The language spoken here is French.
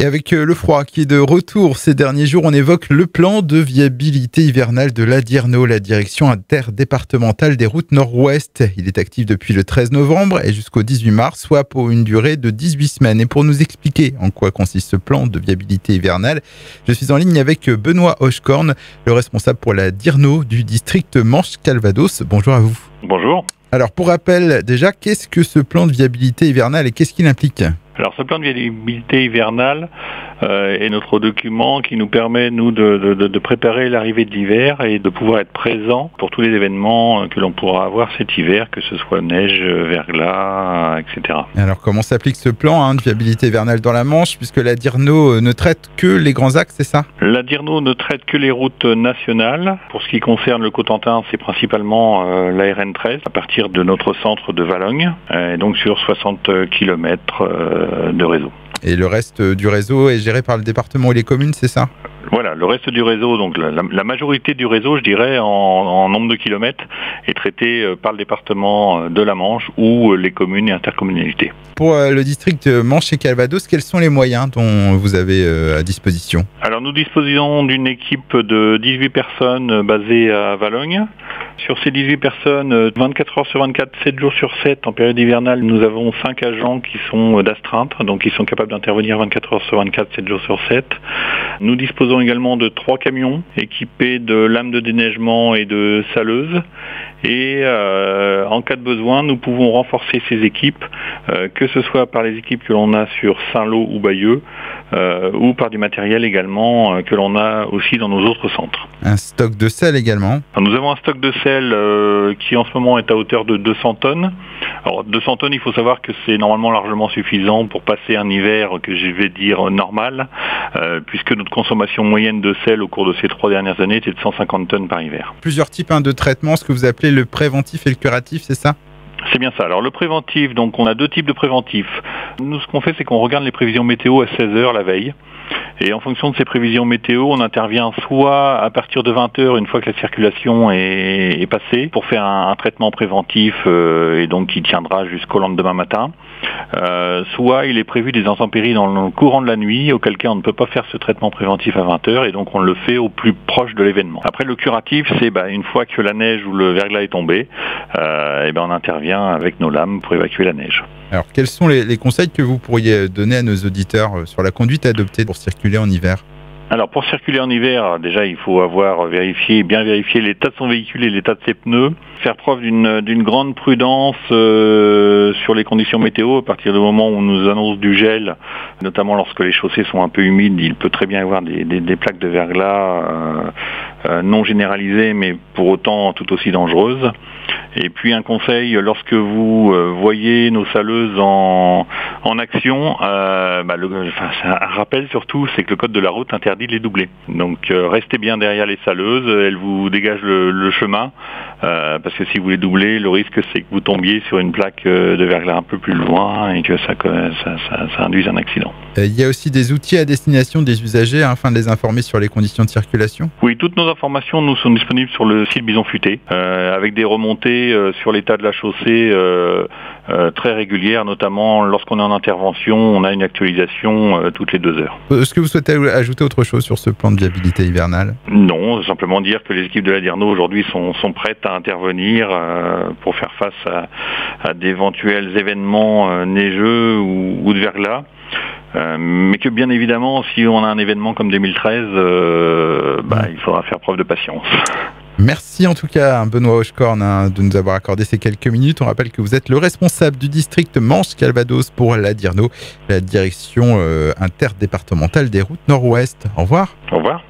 Et avec le froid qui est de retour ces derniers jours, on évoque le plan de viabilité hivernale de la DIRNO, la direction interdépartementale des routes nord-ouest. Il est actif depuis le 13 novembre et jusqu'au 18 mars, soit pour une durée de 18 semaines. Et pour nous expliquer en quoi consiste ce plan de viabilité hivernale, je suis en ligne avec Benoît Hochekorn, le responsable pour la DIRNO du district Manche-Calvados. Bonjour à vous. Bonjour. Alors pour rappel, déjà, qu'est-ce que ce plan de viabilité hivernale et qu'est-ce qu'il implique ? Alors ce plan de viabilité hivernale est notre document qui nous permet, nous, de préparer l'arrivée de l'hiver et de pouvoir être présent pour tous les événements que l'on pourra avoir cet hiver, que ce soit neige, verglas, etc. Alors comment s'applique ce plan de viabilité hivernale dans la Manche, puisque la DIRNO ne traite que les grands axes, c'est ça ? La DIRNO ne traite que les routes nationales. Pour ce qui concerne le Cotentin, c'est principalement la RN 13, à partir de notre centre de Valognes, et donc sur 60 km de réseau. Et le reste du réseau est géré par le département et les communes, c'est ça ? Voilà, le reste du réseau, donc la majorité du réseau, je dirais, en nombre de kilomètres, est traité par le département de la Manche ou les communes et intercommunalités. Pour le district Manche et Calvados, quels sont les moyens dont vous avez à disposition ? Alors nous disposons d'une équipe de 18 personnes basée à Valognes. Sur ces 18 personnes, 24 heures sur 24, 7 jours sur 7, en période hivernale, nous avons 5 agents qui sont d'astreinte, donc qui sont capables d'intervenir 24 heures sur 24, 7 jours sur 7. Nous disposons également de 3 camions équipés de lames de déneigement et de saleuses. Et en cas de besoin, nous pouvons renforcer ces équipes, que ce soit par les équipes que l'on a sur Saint-Lô ou Bayeux, ou par du matériel également que l'on a aussi dans nos autres centres. Un stock de sel également ? Nous avons un stock de sel qui en ce moment est à hauteur de 200 tonnes. Alors 200 tonnes, il faut savoir que c'est normalement largement suffisant pour passer un hiver que je vais dire normal, puisque notre consommation moyenne de sel au cours de ces 3 dernières années était de 150 tonnes par hiver. Plusieurs types de traitements, ce que vous appelez le préventif et le curatif, c'est ça ? C'est bien ça. Alors le préventif, donc on a 2 types de préventifs. Nous, ce qu'on fait, c'est qu'on regarde les prévisions météo à 16h la veille. Et en fonction de ces prévisions météo, on intervient soit à partir de 20h, une fois que la circulation est passée, pour faire un traitement préventif et donc qui tiendra jusqu'au lendemain matin. Soit il est prévu des intempéries dans le courant de la nuit, auquel cas on ne peut pas faire ce traitement préventif à 20h et donc on le fait au plus proche de l'événement. Après le curatif, c'est une fois que la neige ou le verglas est tombé, on intervient avec nos lames pour évacuer la neige. Alors quels sont les conseils que vous pourriez donner à nos auditeurs sur la conduite à adopter pour circuler en hiver ? Alors pour circuler en hiver, déjà il faut avoir bien vérifié l'état de son véhicule et l'état de ses pneus, faire preuve d'une grande prudence sur les conditions météo. À partir du moment où on nous annonce du gel, notamment lorsque les chaussées sont un peu humides, il peut très bien y avoir des plaques de verglas non généralisées, mais pour autant tout aussi dangereuses. Et puis un conseil, lorsque vous voyez nos saleuses en action, un rappel surtout, c'est que le code de la route interdit de les doubler. Donc restez bien derrière les saleuses, elles vous dégagent le chemin, parce que si vous les doublez, le risque c'est que vous tombiez sur une plaque de verglas un peu plus loin et que ça induise un accident. Il y a aussi des outils à destination des usagers afin de les informer sur les conditions de circulation ? Oui, toutes nos informations nous sont disponibles sur le site Bison Futé, avec des remontées sur l'état de la chaussée très régulières, notamment lorsqu'on est en intervention, on a une actualisation toutes les 2 heures. Est-ce que vous souhaitez ajouter autre chose sur ce plan de viabilité hivernale ? Non, simplement dire que les équipes de la DIRNO aujourd'hui sont prêtes à intervenir pour faire face à d'éventuels événements neigeux ou de verglas. Mais que bien évidemment, si on a un événement comme 2013, il faudra faire preuve de patience. Merci en tout cas Benoît Hochekorn de nous avoir accordé ces quelques minutes. On rappelle que vous êtes le responsable du district Manche-Calvados pour la DIRNO, la direction interdépartementale des routes nord-ouest. Au revoir. Au revoir.